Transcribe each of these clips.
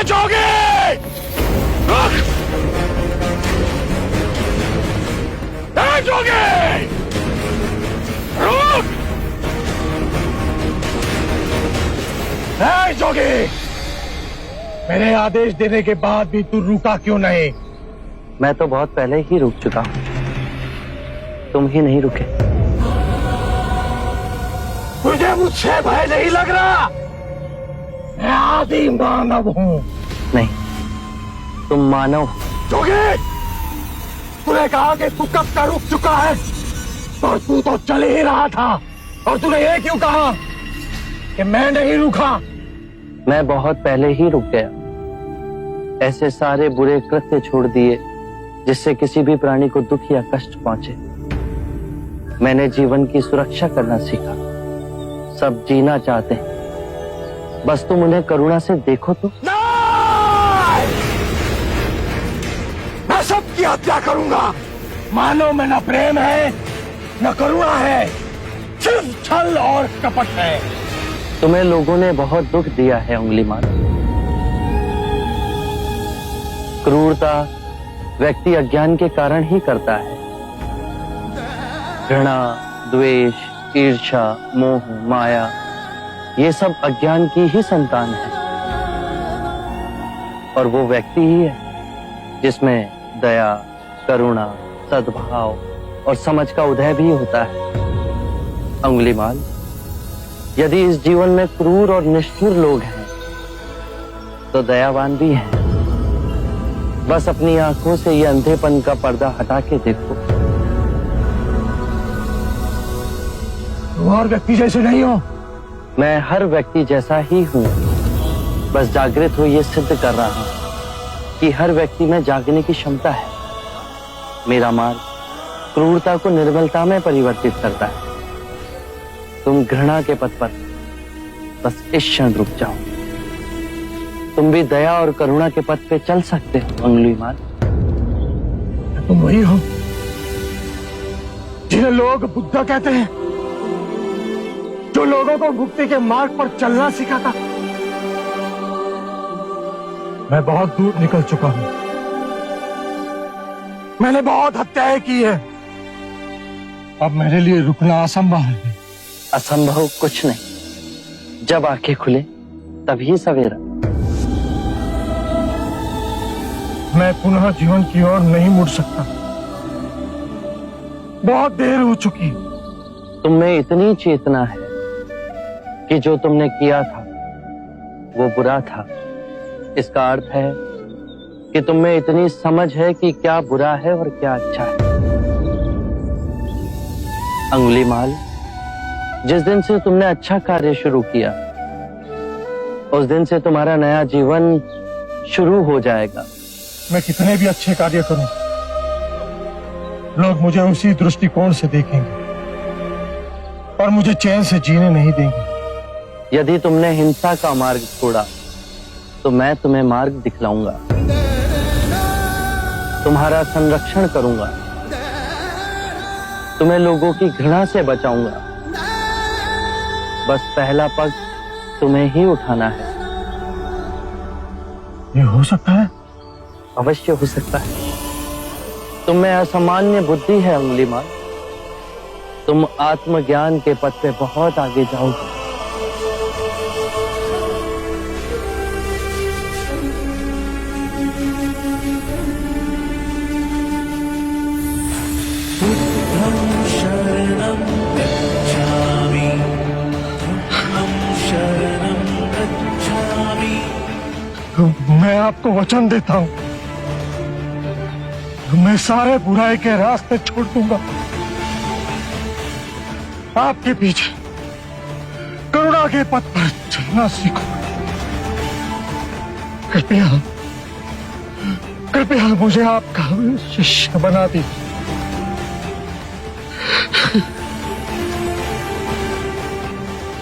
जोगी, रुक! जोगी, रुक! जोगी, मेरे आदेश देने के बाद भी तू रुका क्यों नहीं? मैं तो बहुत पहले ही रुक चुका हूं, तुम ही नहीं रुके। मुझे मुझसे भय नहीं लग रहा। मैं आदि मानव हूं। नहीं, तुम मानव हो। जोगी, तूने कहा कि तू कब का रुक चुका है, और तू तो चल ही रहा था, और तूने ये क्यों कहा कि मैं नहीं रुका? मैं बहुत पहले ही रुक गया। ऐसे सारे बुरे कृत्य छोड़ दिए जिससे किसी भी प्राणी को दुख या कष्ट पहुंचे। मैंने जीवन की सुरक्षा करना सीखा। सब जीना चाहते हैं, बस तुम उन्हें करुणा से देखो तो। मैं सबकी हत्या करूंगा। मानव में न प्रेम है, न करुणा है, सिर्फ छल और कपट है। तुम्हें लोगों ने बहुत दुख दिया है अंगुलीमाल। क्रूरता व्यक्ति अज्ञान के कारण ही करता है। घृणा, द्वेष, ईर्ष्या, मोह, माया, ये सब अज्ञान की ही संतान है। और वो व्यक्ति ही है जिसमें दया, करुणा, सद्भाव और समझ का उदय भी होता है। अंगुलीमाल, यदि इस जीवन में क्रूर और निष्ठुर लोग हैं, तो दयावान भी हैं। बस अपनी आंखों से ये अंधेपन का पर्दा हटा के देखो। तुम और व्यक्ति जैसे नहीं हो। मैं हर व्यक्ति जैसा ही हूं, बस जागृत हो ये सिद्ध कर रहा हूं कि हर व्यक्ति में जागने की क्षमता है। मेरा मार्ग क्रूरता को निर्मलता में परिवर्तित करता है। तुम घृणा के पथ पर बस इस क्षण रुक जाओ। तुम भी दया और करुणा के पथ पे चल सकते हो अंगुलीमाल। तुम वही हो जिन्हें लोग बुद्धा कहते हैं, जो लोगों को मुक्ति के मार्ग पर चलना सिखाता। मैं बहुत दूर निकल चुका हूं। मैंने बहुत हत्याएं की है। अब मेरे लिए रुकना असंभव है। असंभव कुछ नहीं। जब आंखें खुले तभी सवेरा। मैं पुनः जीवन की ओर नहीं मुड़ सकता। बहुत देर हो चुकी। तुम में इतनी चेतना है कि जो तुमने किया था वो बुरा था। इसका अर्थ है कि तुम में इतनी समझ है कि क्या बुरा है और क्या अच्छा है। अंगुलीमाल, जिस दिन से तुमने अच्छा कार्य शुरू किया, उस दिन से तुम्हारा नया जीवन शुरू हो जाएगा। मैं कितने भी अच्छे कार्य करूं, लोग मुझे उसी दृष्टिकोण से देखेंगे और मुझे चैन से जीने नहीं देंगे। यदि तुमने हिंसा का मार्ग छोड़ा, तो मैं तुम्हें मार्ग दिखलाऊंगा। तुम्हारा संरक्षण करूंगा। तुम्हें लोगों की घृणा से बचाऊंगा। बस पहला पग तुम्हें ही उठाना है। ये हो सकता है? अवश्य हो सकता है। तुम में असामान्य बुद्धि है अंगुलीमाल। तुम आत्मज्ञान के पथ पे बहुत आगे जाओगे। मैं आपको वचन देता हूं, मैं सारे बुराई के रास्ते छोड़ दूंगा। आपके पीछे करुणा के पथ पर चलना सीखो। कृपया कृपया मुझे आपका शिष्य बना दीजिए।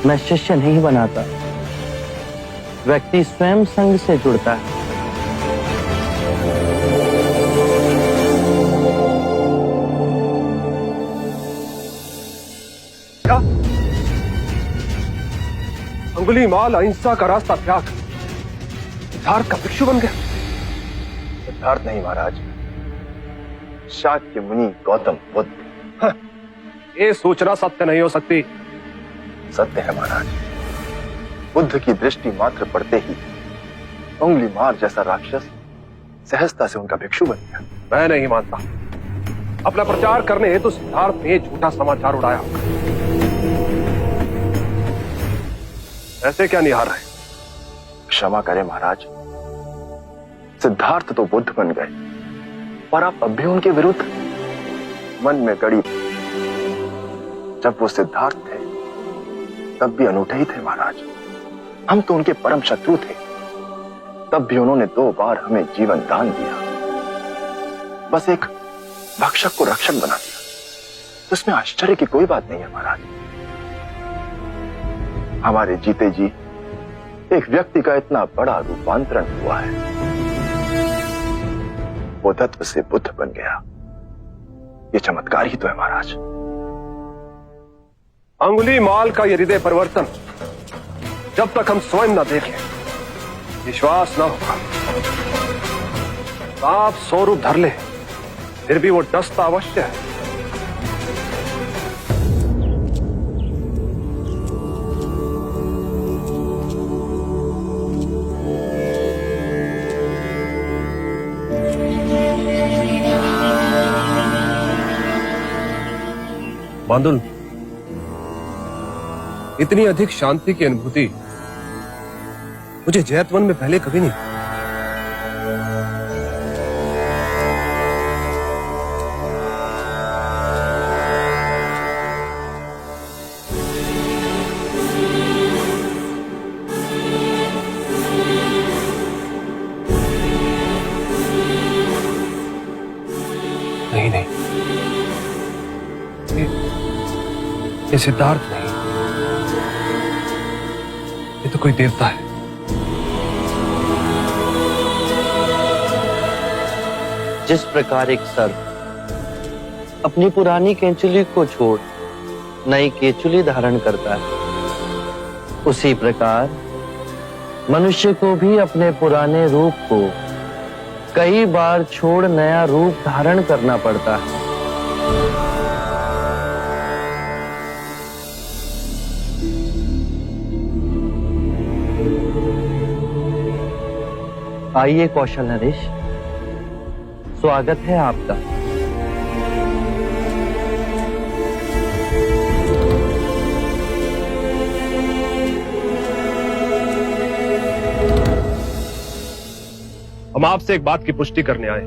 मैं शिष्य नहीं बनाता, व्यक्ति स्वयं संग से जुड़ता है। अंगुलीमाल, अहिंसा का रास्ता त्याग। सिद्धार्थ का भिक्षु बन गया? सिद्धार्थ नहीं महाराज, शाक्य मुनि गौतम बुद्ध। हाँ, ये सूचना सत्य नहीं हो सकती। सत्य है महाराज। बुद्ध की दृष्टि मात्र पड़ते ही उंगली मार जैसा राक्षस सहजता से उनका भिक्षु बन गया। मैं नहीं मानता। अपना प्रचार करने हेतु सिद्धार्थ ने झूठा समाचार उड़ाया। ऐसे क्या निहार रहे? क्षमा करें महाराज, सिद्धार्थ तो बुद्ध बन गए, पर आप अब भी उनके विरुद्ध मन में गड़ी। जब वो सिद्धार्थ थे तब भी अनूठे ही थे महाराज। हम तो उनके परम शत्रु थे, तब भी उन्होंने 2 बार हमें जीवन दान दिया। बस एक भक्षक को रक्षक बना दिया, तो इसमें आश्चर्य की कोई बात नहीं है महाराज। हमारे जीते जी एक व्यक्ति का इतना बड़ा रूपांतरण हुआ है। वो तत्व से बुद्ध बन गया। ये चमत्कार ही तो है महाराज। अंगुलीमाल का ये हृदय परिवर्तन जब तक हम स्वयं न देखें विश्वास न होगा। आप 100 रूप धर ले, फिर भी वो डसता अवश्य है। बांदुल, इतनी अधिक शांति की अनुभूति मुझे जैतवन में पहले कभी नहीं। नहीं नहीं, ये सिद्धार्थ नहीं, ये तो कोई देवता है। जिस प्रकार एक सर्प अपनी पुरानी केंचुली को छोड़ नई केंचुली धारण करता है, उसी प्रकार मनुष्य को भी अपने पुराने रूप को कई बार छोड़ नया रूप धारण करना पड़ता है। आइए कौशल नरेश, स्वागत है आपका। हम आपसे एक बात की पुष्टि करने आए।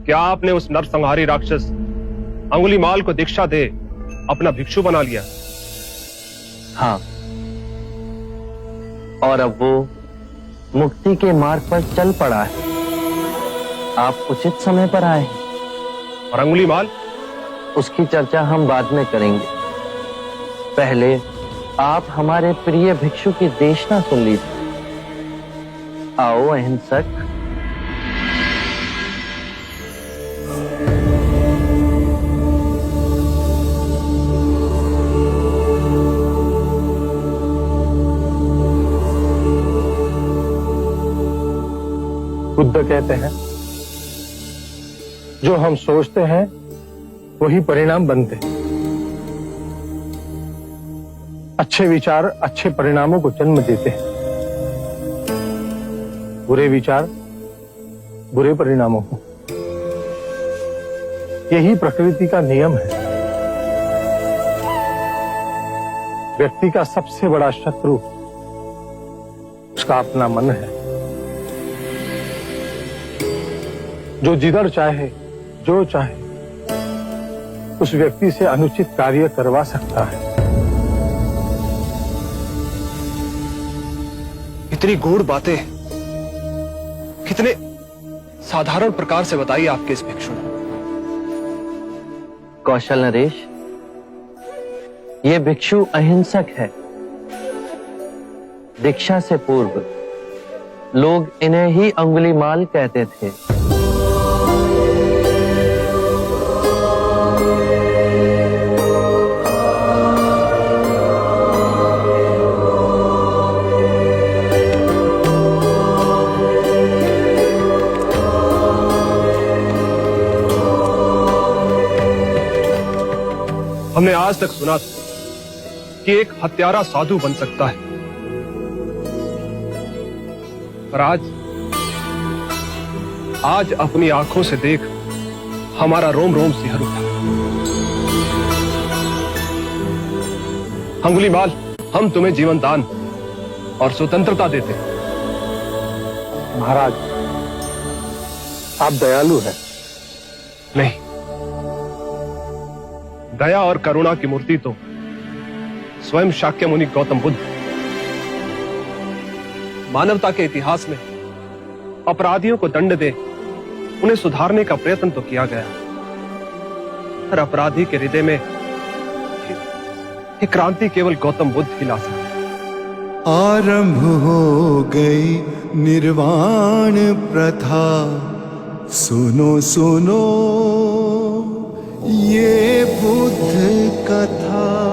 क्या आपने उस नरसंहारी राक्षस अंगुलीमाल को दीक्षा दे अपना भिक्षु बना लिया? हाँ, और अब वो मुक्ति के मार्ग पर चल पड़ा है। आप उचित समय पर आए हैं। और अंगुलीमाल? उसकी चर्चा हम बाद में करेंगे। पहले आप हमारे प्रिय भिक्षु की देशना सुन लीजिए। आओ अहिंसक। बुद्ध कहते हैं, जो हम सोचते हैं वही परिणाम बनते हैं। अच्छे विचार अच्छे परिणामों को जन्म देते हैं, बुरे विचार बुरे परिणामों को। यही प्रकृति का नियम है। व्यक्ति का सबसे बड़ा शत्रु उसका अपना मन है, जो जिधर चाहे जो चाहे उस व्यक्ति से अनुचित कार्य करवा सकता है। इतनी गूढ़ बातें कितने साधारण प्रकार से बताई आपके इस भिक्षु ने। कौशल नरेश, ये भिक्षु अहिंसक है। दीक्षा से पूर्व लोग इन्हें ही अंगुलीमाल कहते थे। हमने आज तक सुना था कि एक हत्यारा साधु बन सकता है, पर आज अपनी आंखों से देख हमारा रोम रोम सिहर उठा। अंगुलीमाल, हम तुम्हें जीवन दान और स्वतंत्रता देते हैं। महाराज, आप दयालु हैं। नहीं, दया और करुणा की मूर्ति तो स्वयं शाक्य मुनि गौतम बुद्ध। मानवता के इतिहास में अपराधियों को दंड दे उन्हें सुधारने का प्रयत्न तो किया गया, पर अपराधी के हृदय में ये क्रांति केवल गौतम बुद्ध ही ला सकते। आरंभ हो गई निर्वाण प्रथा, सुनो सुनो ये बुद्ध कथा।